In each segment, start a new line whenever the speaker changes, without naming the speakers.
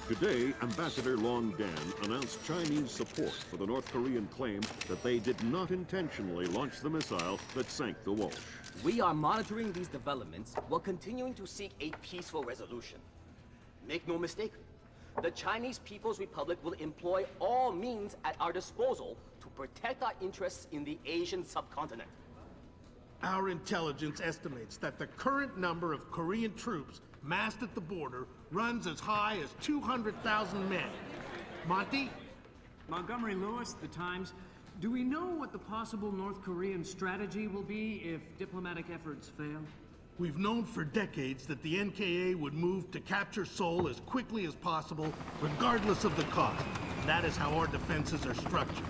Today, Ambassador Long Dan announced Chinese support for the North Korean claim that they did not intentionally launch the missile that sank the Walsh.
We are monitoring these developments while continuing to seek a peaceful resolution. Make no mistake, the Chinese People's Republic will employ all means at our disposal to protect our interests in the Asian subcontinent.
Our intelligence estimates that the current number of Korean troops massed at the border runs as high as 200,000 men. Monty?
Montgomery Lewis, The Times. Do we know what the possible North Korean strategy will be if diplomatic efforts fail?
We've known for decades that the NKA would move to capture Seoul as quickly as possible, regardless of the cost. That is how our defenses are structured.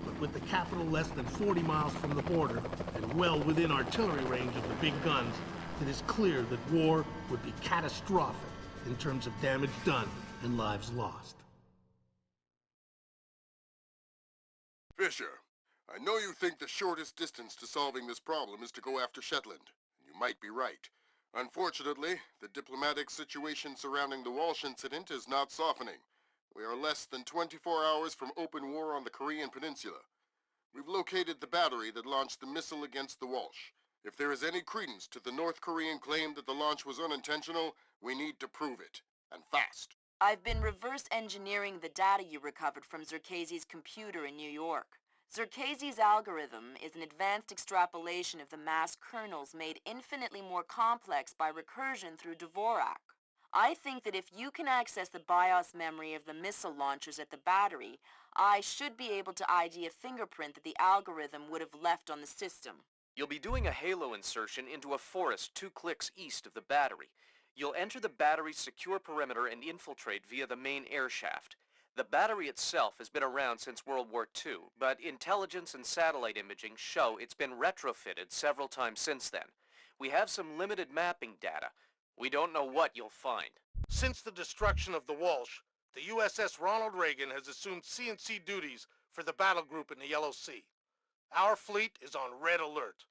But with the capital less than 40 miles from the border, and well within artillery range of the big guns, it is clear that war would be catastrophic in terms of damage done and lives lost.
Fisher, I know you think the shortest distance to solving this problem is to go after Shetland. You might be right. Unfortunately, the diplomatic situation surrounding the Walsh incident is not softening. We are less than 24 hours from open war on the Korean Peninsula. We've located the battery that launched the missile against the Walsh. If there is any credence to the North Korean claim that the launch was unintentional, we need to prove it, and fast.
I've been reverse engineering the data you recovered from Zerkezi's computer in New York. Zerkezi's algorithm is an advanced extrapolation of the mass kernels made infinitely more complex by recursion through Dvorak. I think that if you can access the BIOS memory of the missile launchers at the battery, I should be able to ID a fingerprint that the algorithm would have left on the system.
You'll be doing a halo insertion into a forest 2 clicks east of the battery. You'll enter the battery's secure perimeter and infiltrate via the main air shaft. The battery itself has been around since World War II, but intelligence and satellite imaging show it's been retrofitted several times since then. We have some limited mapping data. We don't know what you'll find.
Since the destruction of the Walsh, the USS Ronald Reagan has assumed CNC duties for the battle group in the Yellow Sea. Our fleet is on red alert.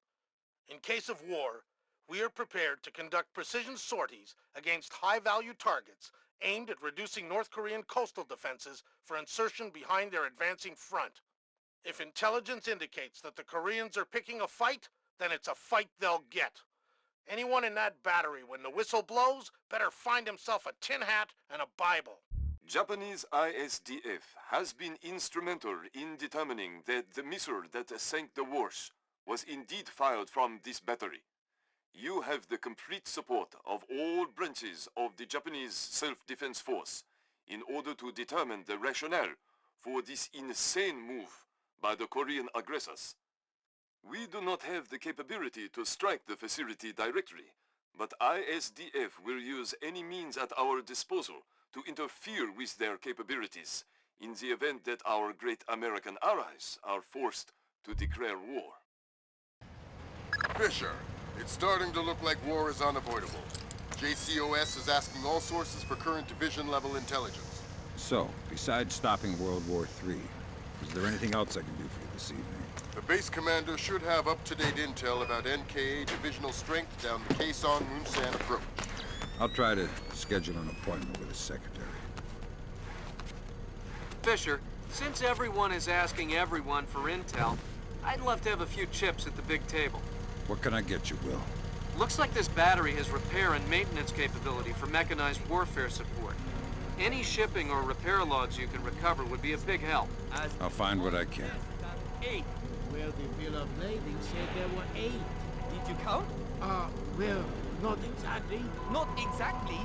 In case of war, we are prepared to conduct precision sorties against high-value targets aimed at reducing North Korean coastal defenses for insertion behind their advancing front. If intelligence indicates that the Koreans are picking a fight, then it's a fight they'll get. Anyone in that battery, when the whistle blows, better find himself a tin hat and a Bible.
Japanese ISDF has been instrumental in determining that the missile that sank the Walsh was indeed fired from this battery. You have the complete support of all branches of the Japanese self-defense force in order to determine the rationale for this insane move by the Korean aggressors. We do not have the capability to strike the facility directly, but ISDF will use any means at our disposal to interfere with their capabilities in the event that our great American allies are forced to declare war.
Fisher, it's starting to look like war is unavoidable. JCOS is asking all sources for current division-level intelligence.
So, besides stopping World War III, is there anything else I can do for you this evening?
The base commander should have up-to-date intel about NKA divisional strength down the Kaesong-Munsan approach.
I'll try to schedule an appointment with his secretary.
Fisher, since everyone is asking everyone for intel, I'd love to have a few chips at the big table.
What can I get you, Will?
Looks like this battery has repair and maintenance capability for mechanized warfare support. Any shipping or repair logs you can recover would be a big help.
I'll find what I can.
8. Well, the bill of lading said there were 8.
Did you count?
Well, not exactly.
Not exactly.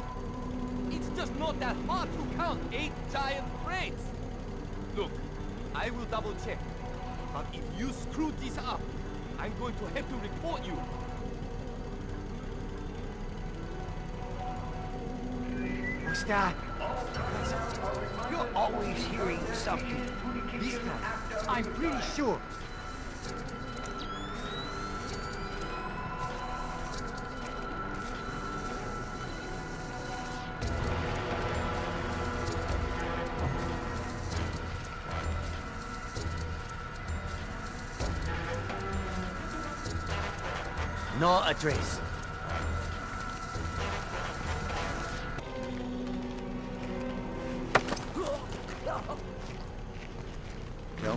It's just not that hard to count 8 giant crates. Look, I will double check. But if you screw this up, I'm going to have to report you.
What's that? You're always hearing something. This time, I'm pretty sure. No address.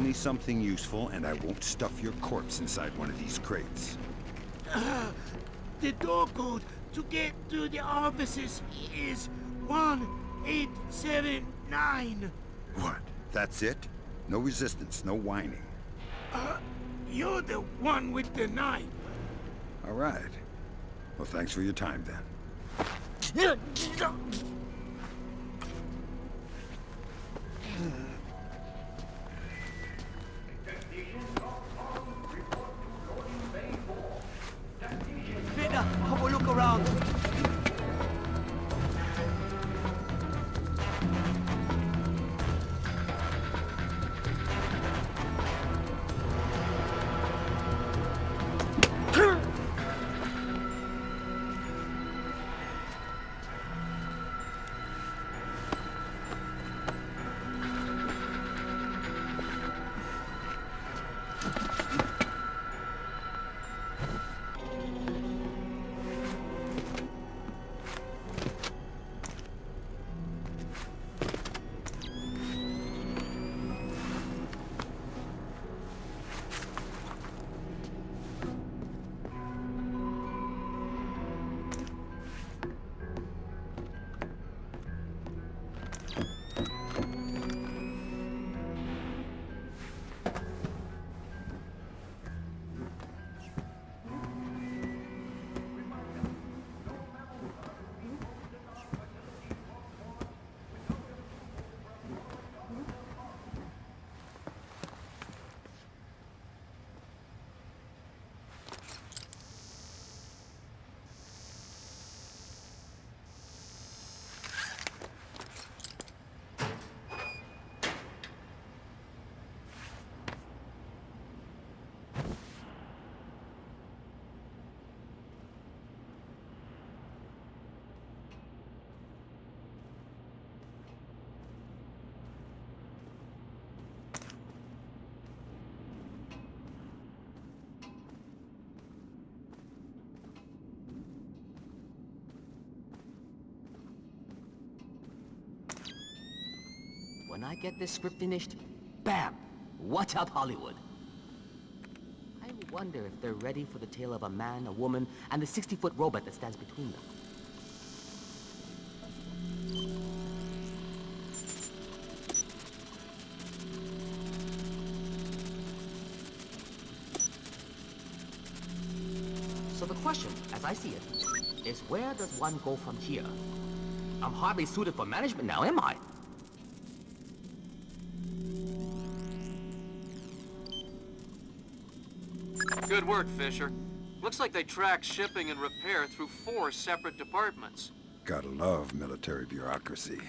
me something useful, and I won't stuff your corpse inside one of these crates.
The door code to get to the offices is 1879.
What? That's it? No resistance, no whining.
You're the one with the knife.
All right. Well, thanks for your time, then.
Peter, have a look around. When I get this script finished, bam! Watch out, Hollywood. I wonder if they're ready for the tale of a man, a woman, and the 60-foot robot that stands between them. So the question, as I see it, is where does one go from here? I'm hardly suited for management now, am I?
Good work, Fisher. Looks like they track shipping and repair through 4 separate departments.
Gotta love military bureaucracy.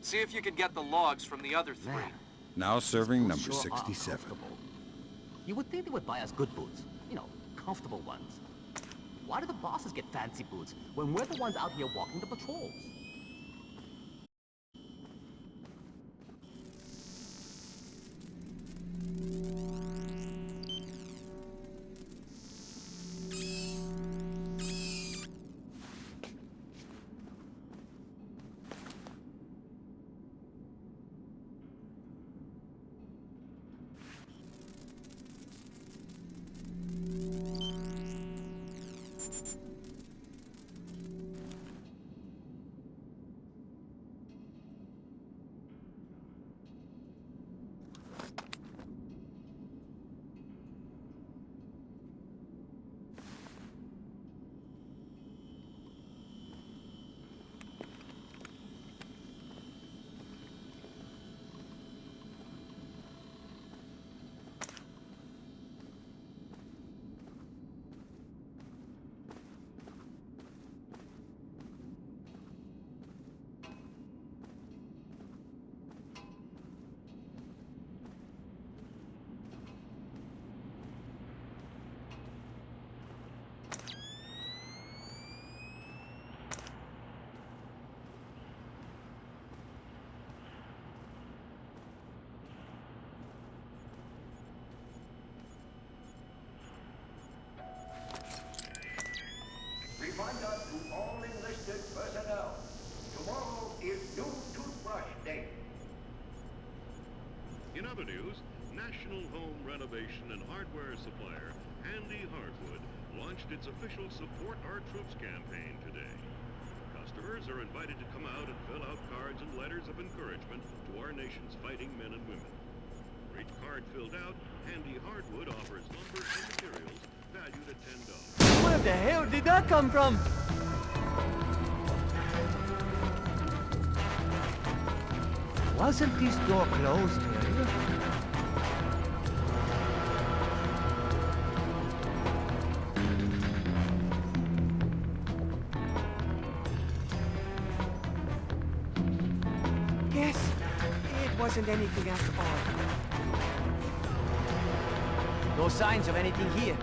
See if you can get the logs from the other 3.
Now serving number
Sure are
67.
comfortable. You would think they would buy us good boots. You know, comfortable ones. Why do the bosses get fancy boots when we're the ones out here walking the patrols?
national home renovation and hardware supplier, Handy Hardwood, launched its official Support Our Troops campaign today. Customers are invited to come out and fill out cards and letters of encouragement to our nation's fighting men and women. For each card filled out, Handy Hardwood offers lumber and materials valued at $10.
Where the hell did that come from?
Wasn't this door closed earlier?
Yes, it wasn't anything after all. No signs of anything here.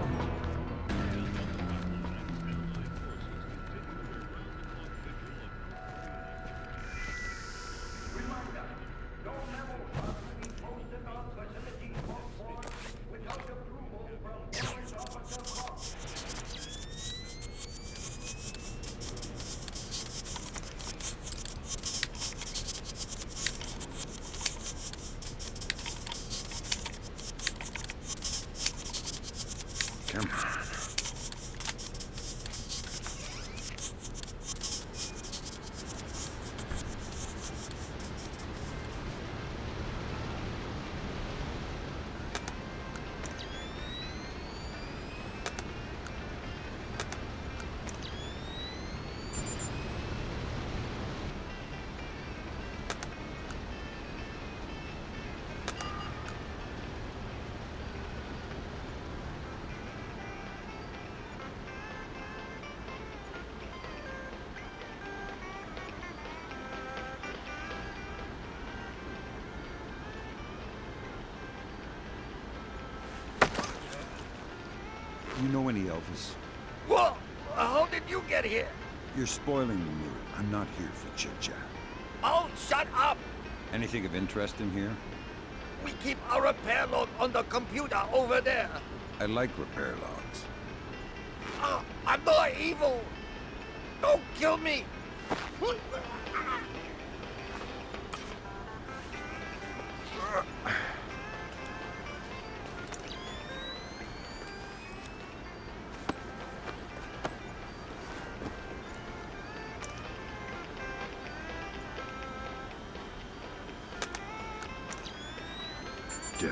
Come on. You know any Elvis?
Whoa! How did you get here?
You're spoiling the mood. I'm not here for chit-chat.
Oh, shut up!
Anything of interest in here?
We keep our repair log on the computer over there.
I like repair logs.
I'm not evil. Don't kill me.
Done.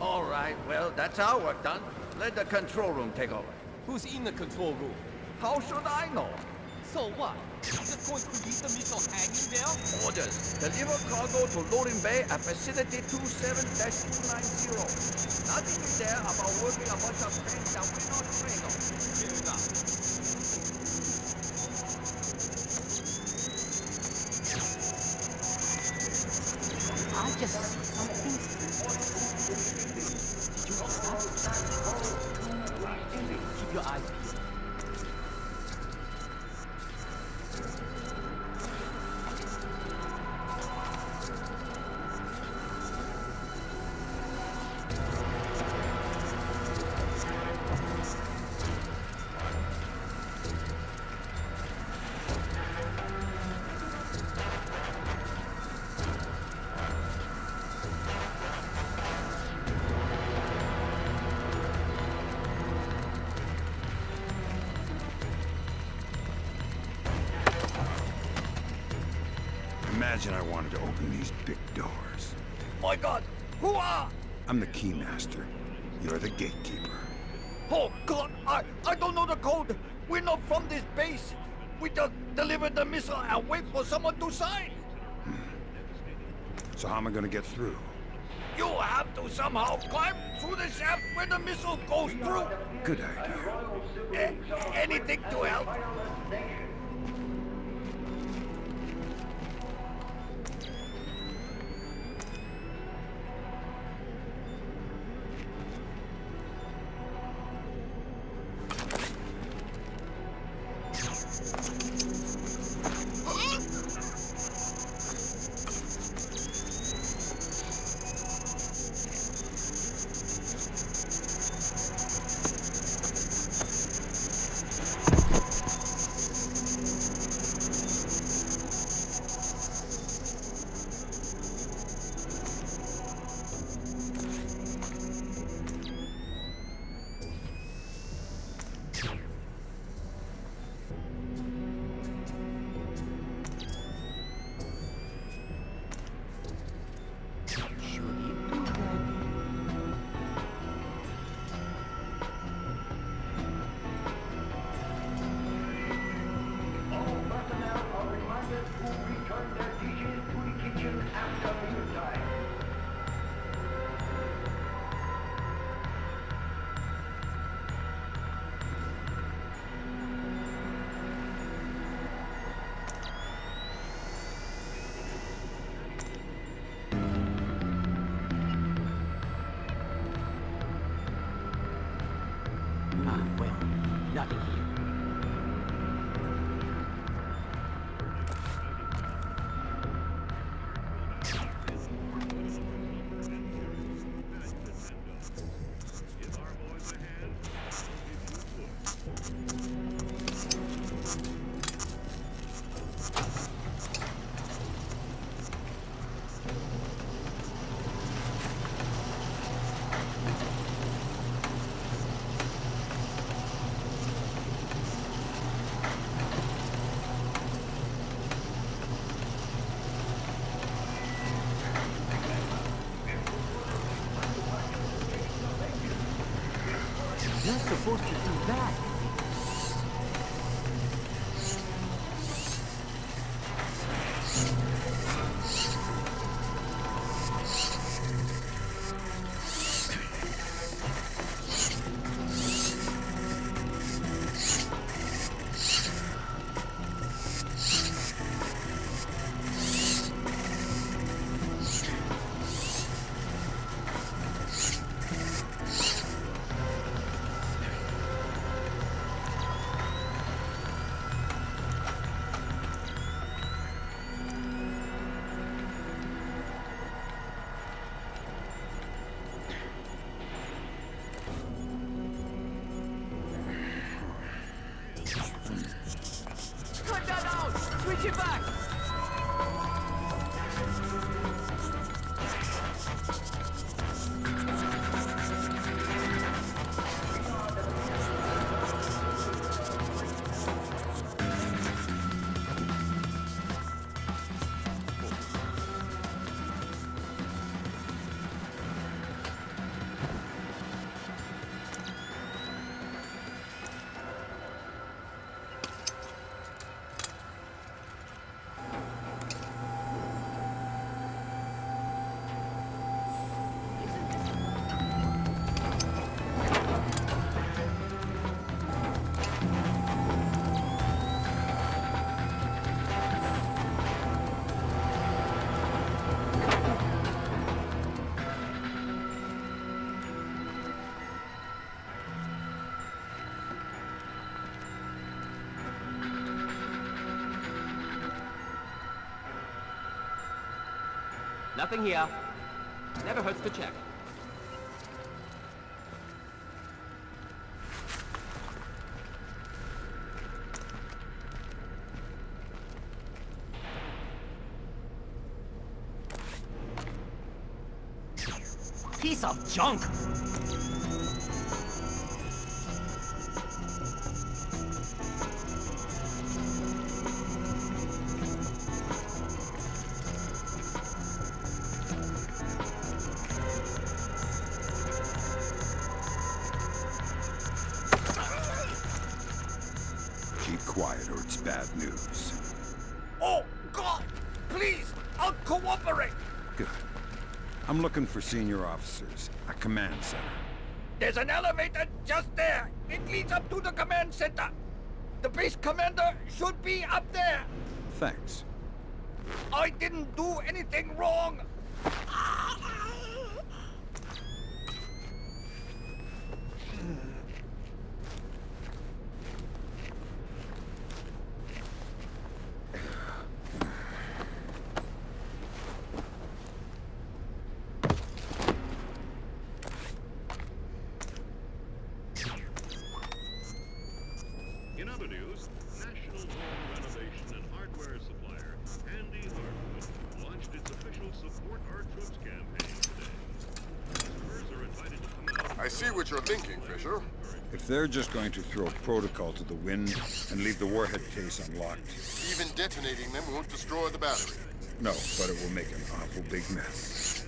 All right, well, that's our work done. Let the control room take over.
Who's in the control room?
How should I know?
So what? Just going to leave the missile hanging there?
Orders. Deliver cargo to loading bay at facility 27-290. Nothing in there about working a bunch of things that we're not trained on.
Fair enough.
I just see something.
Did you hear that? Keep your eyes peeled.
Imagine I wanted to open these big doors.
My God, who are?
I'm the key master. You're the gatekeeper.
Oh, God, I don't know the code. We're not from this base. We just delivered the missile and wait for someone to sign.
So how am I gonna get through?
You have to somehow climb through the shaft where the missile goes through.
Good idea.
Anything to help.
Well, nothing here. You're supposed to do that. Cut that out! Switch it back! Nothing here. Never hurts to check. Piece of junk!
quiet or it's bad news.
Oh, God! Please, I'll cooperate!
Good. I'm looking for senior officers, a command center.
There's an elevator just there. It leads up to the command center. The base commander should be up there.
Thanks.
I didn't do anything wrong.
In other news, National Home Renovation and Hardware supplier Handy Hardwood launched its official Support Our Troops campaign today. Customers are invited to come out.
I see what you're thinking, Fisher.
If they're just going to throw protocol to the wind and leave the warhead case unlocked...
Even detonating them won't destroy the battery.
No, but it will make an awful big mess.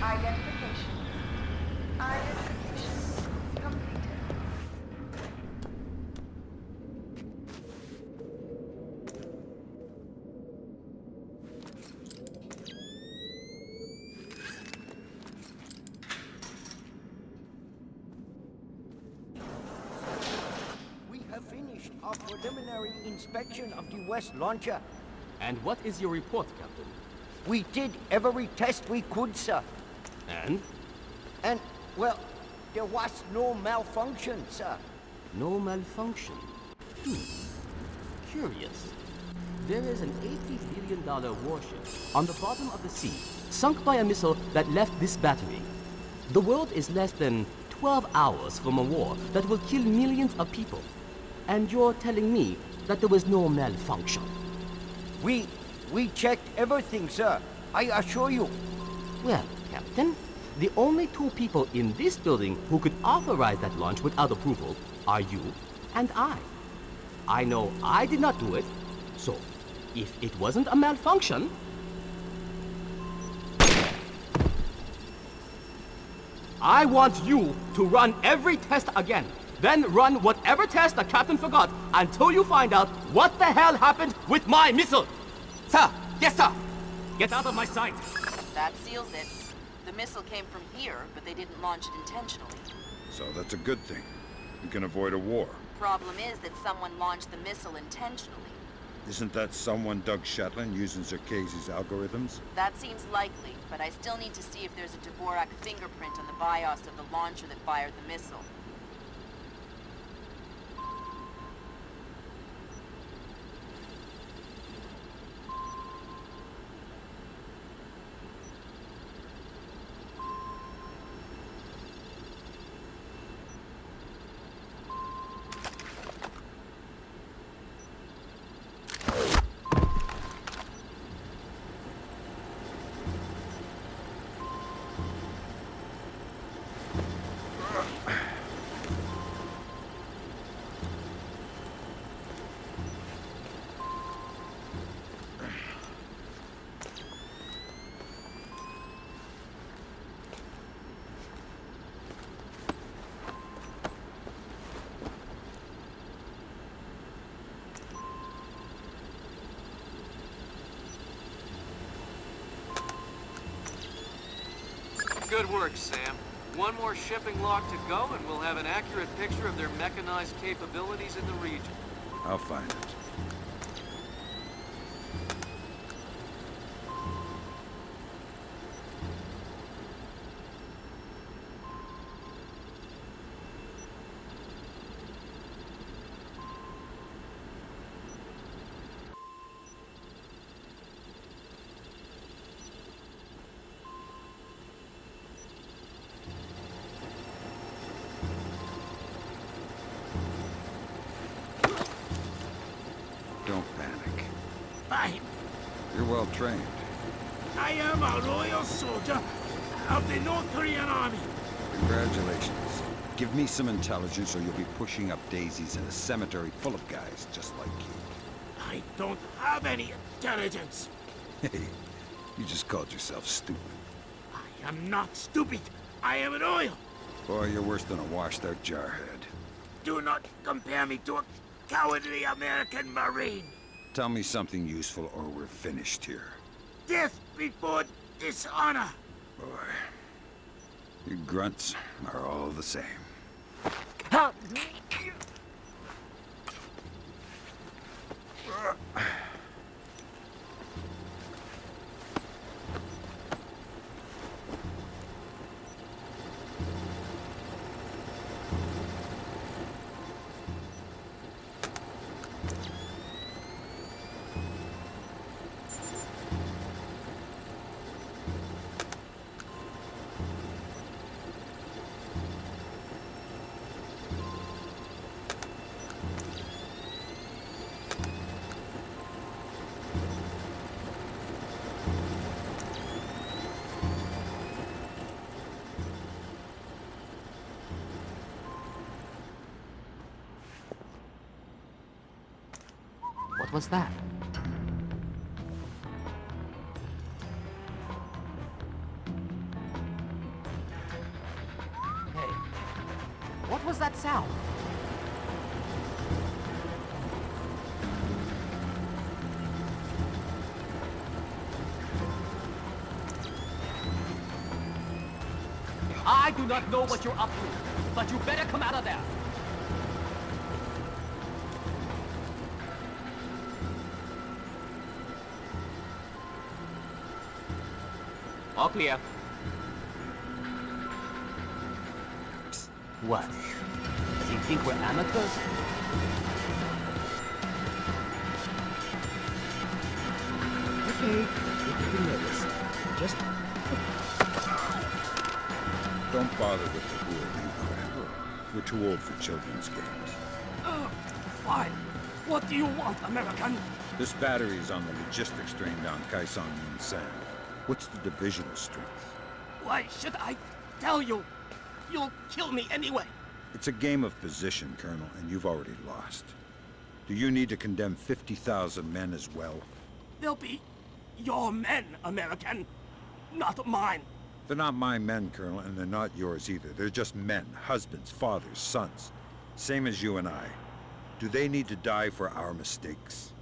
Identification. Identification completed.
We have finished our preliminary inspection of the West launcher.
And what is your report, Captain?
We did every test we could, sir.
And?
And, well, there was no malfunction, sir.
No malfunction. Curious. There is an $80 billion warship on the bottom of the sea, sunk by a missile that left this battery. The world is less than 12 hours from a war that will kill millions of people. And you're telling me that there was no malfunction?
We checked everything, sir. I assure you.
Well, Captain, the only two people in this building who could authorize that launch without approval are you and I. I know I did not do it, so if it wasn't a malfunction... I want you to run every test again. Then run whatever test the captain forgot until you find out what the hell happened with my missile. Sir! Yes, sir! Get out of my sight!
That seals it. The missile came from here, but they didn't launch it intentionally.
So that's a good thing. We can avoid a war.
Problem is that someone launched the missile intentionally.
Isn't that someone Doug Shetland using Zerkezi's algorithms?
That seems likely, but I still need to see if there's a Dvorak fingerprint on the BIOS of the launcher that fired the missile.
Good work, Sam. One more shipping log to go, and we'll have an accurate picture of their mechanized capabilities in the region.
I'll find it. Don't panic. You're well trained.
I am a loyal soldier of the North Korean army.
Congratulations. Give me some intelligence or you'll be pushing up daisies in a cemetery full of guys just like you.
I don't have any intelligence.
Hey, you just called yourself stupid.
I am not stupid. I am loyal.
Boy, you're worse than a washed-out jarhead.
Do not compare me to a cowardly American Marine.
Tell me something useful or we're finished here.
Death before dishonor.
Boy, you grunts are all the same.
What was that? Hey, what was that sound? I do not know what you're up to, but you better come out of there. All clear. Psst. What? Does he think we're amateurs? Okay, don't be nervous. Just...
Don't bother with the who are you crap. We're too old for children's games.
Fine. What do you want, American?
This battery is on the logistics train down Kaisong and San. What's the divisional strength?
Why should I tell you? You'll kill me anyway.
It's a game of position, Colonel, and you've already lost. Do you need to condemn 50,000 men as well?
They'll be your men, American, not mine.
They're not my men, Colonel, and they're not yours either. They're just men, husbands, fathers, sons. Same as you and I. Do they need to die for our mistakes?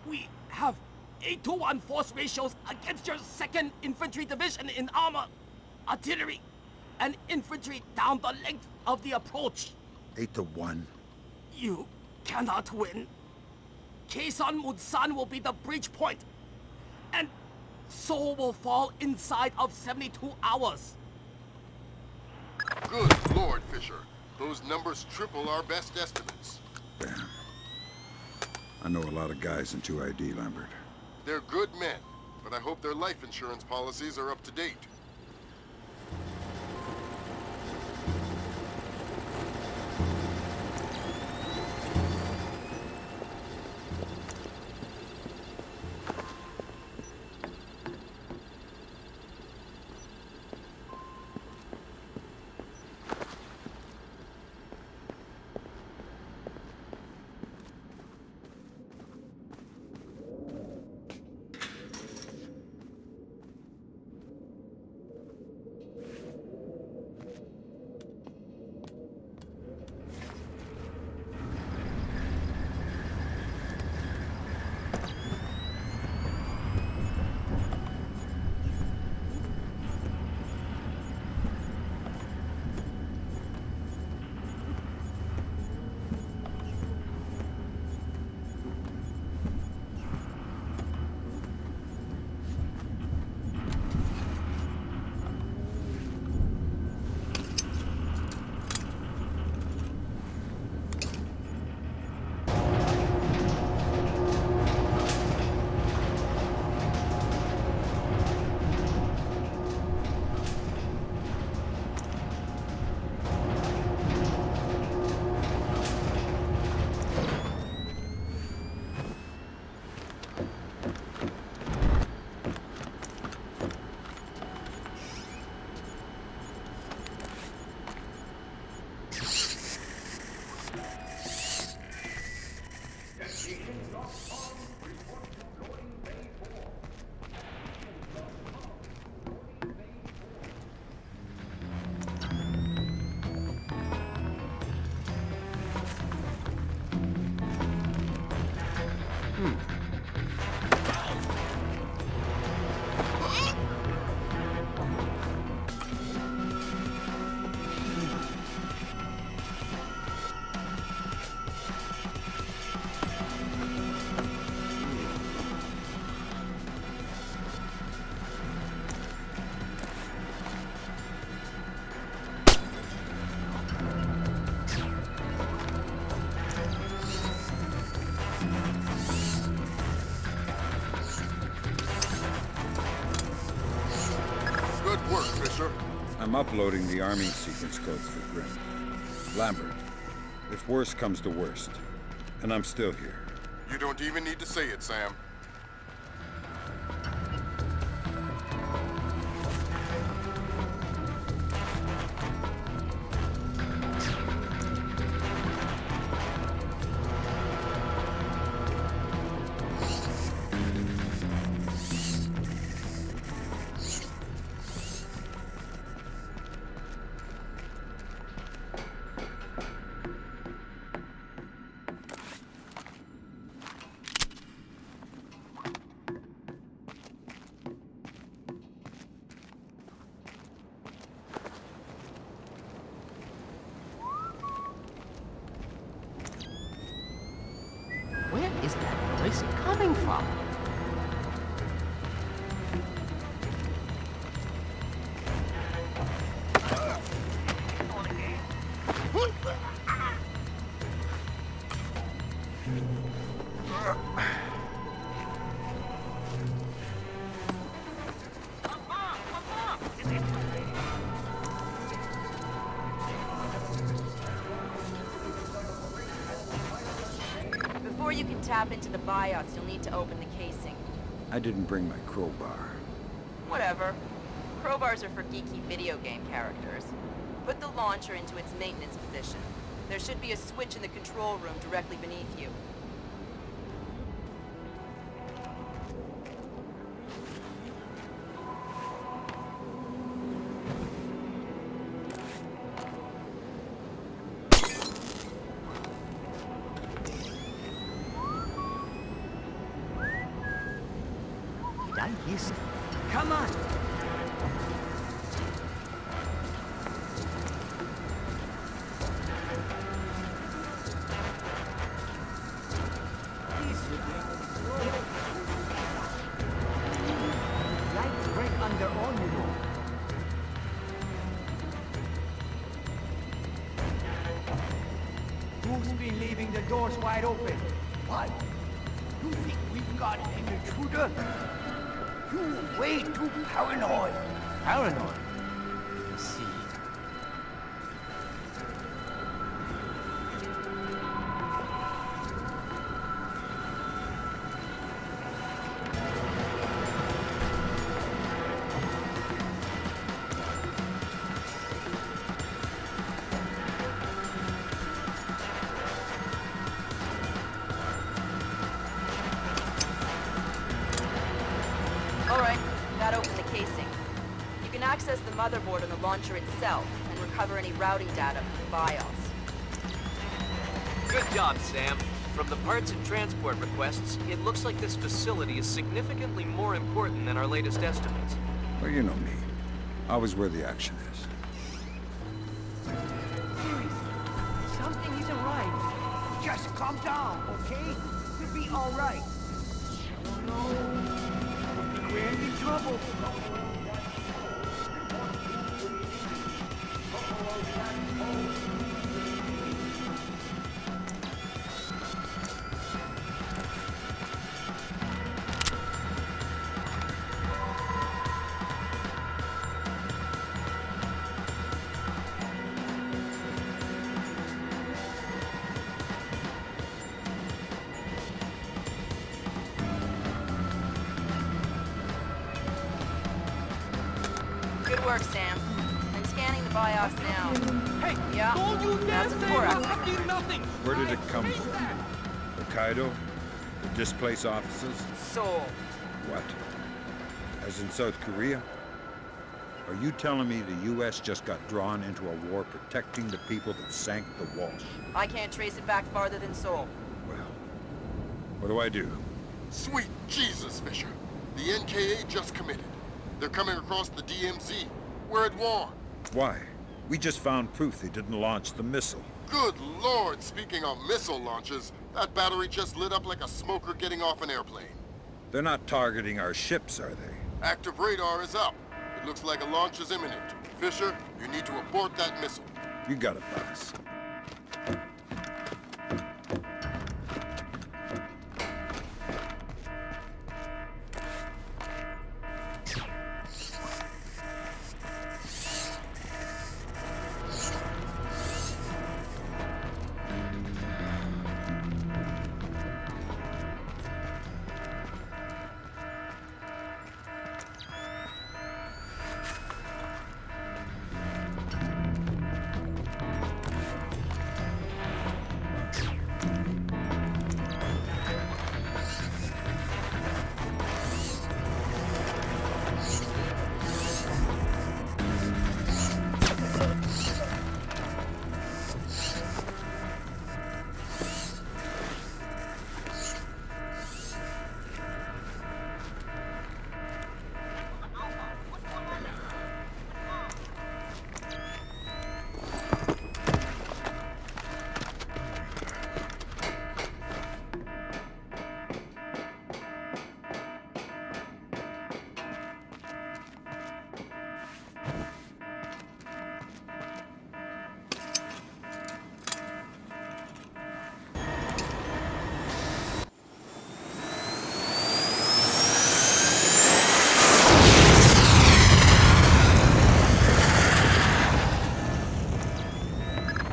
We have 8-to-1 force ratios against your 2nd Infantry Division in armor, artillery, and infantry down the length of the approach.
8-to-1?
You cannot win. Kaesong Munsan will be the breach point, and Seoul will fall inside of 72 hours.
Good Lord, Fisher. Those numbers triple our best estimates.
Damn. I know a lot of guys in 2ID, Lambert.
They're good men, but I hope their life insurance policies are up to date. Good work, Fisher.
I'm uploading the arming sequence codes for Grim. Lambert, if worst comes to worst, and I'm still here.
You don't even need to say it, Sam.
Where is that voice coming from?
Before you continue tap into the BIOS, you'll need to open the casing.
I didn't bring my crowbar.
Whatever. Crowbars are for geeky video game characters. Put the launcher into its maintenance position. There should be a switch in the control room directly beneath you.
Did I miss it? Come on! Lights break under all, you know. Who's been leaving the doors wide open? What? You think we've got an intruder? You're way too paranoid. Paranoid? Let's see.
Alright, that opened the casing. You can access the motherboard on the launcher itself and recover any routing data from the BIOS.
Good job, Sam. From the parts and transport requests, it looks like this facility is significantly more important than our latest estimates.
Well, you know me. Always where the action is.
Seriously, something isn't right. Just calm down, okay? We'll be all right. Oh no. We're in trouble.
Good work, Sam. I'm scanning the BIOS now.
Hey,
Yeah,
don't you
that's a
dare
core
say
activator.
nothing!
Where did it come from? Hokkaido? The displaced officers?
Seoul.
What? As in South Korea? Are you telling me the U.S. just got drawn into a war protecting the people that sank the Walsh?
I can't trace it back farther than Seoul.
Well, what do I do?
Sweet Jesus, Fisher. The NKA just committed. They're coming across the DMZ. We're at war.
Why? We just found proof they didn't launch the missile.
Good Lord, speaking of missile launches, that battery just lit up like a smoker getting off an airplane.
They're not targeting our ships, are they?
Active radar is up. It looks like a launch is imminent. Fisher, you need to abort that missile.
You got it, boss.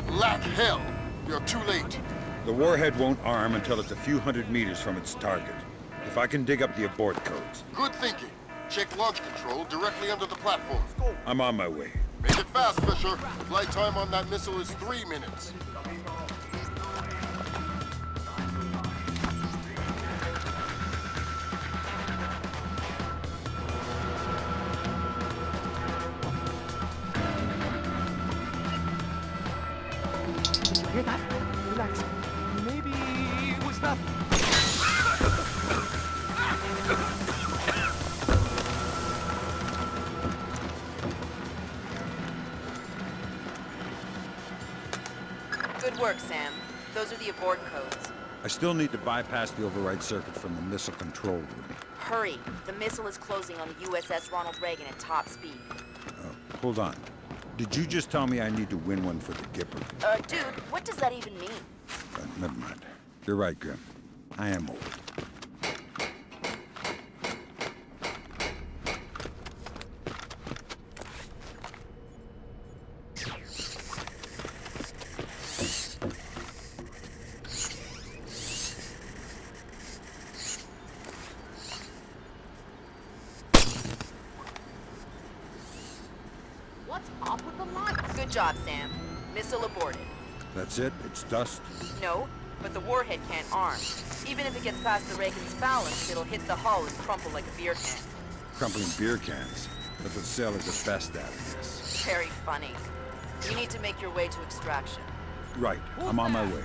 Black hell! You're too late.
The warhead won't arm until it's a few hundred meters from its target. If I can dig up the abort codes.
Good thinking. Check launch control directly under the platform.
I'm on my way.
Make it fast, Fisher. Flight time on that missile is 3 minutes.
Did you hear that? Relax. Maybe it was nothing.
Good work, Sam. Those are the abort codes.
I still need to bypass the override circuit from the missile control room.
Hurry. The missile is closing on the USS Ronald Reagan at top speed.
Hold on. Did you just tell me I need to win one for the Gipper?
Dude, what does that even mean?
Never mind. You're right, Grim. I am old.
What's up with the lights? Good job, Sam. Missile aborted.
That's it? It's dust?
No, but the warhead can't arm. Even if it gets past the Reagan's balance, it'll hit the hull and crumple like a beer can.
Crumpling beer cans. That's what sailors are best at, I guess.
Very funny. You need to make your way to extraction.
Right. I'm on my way.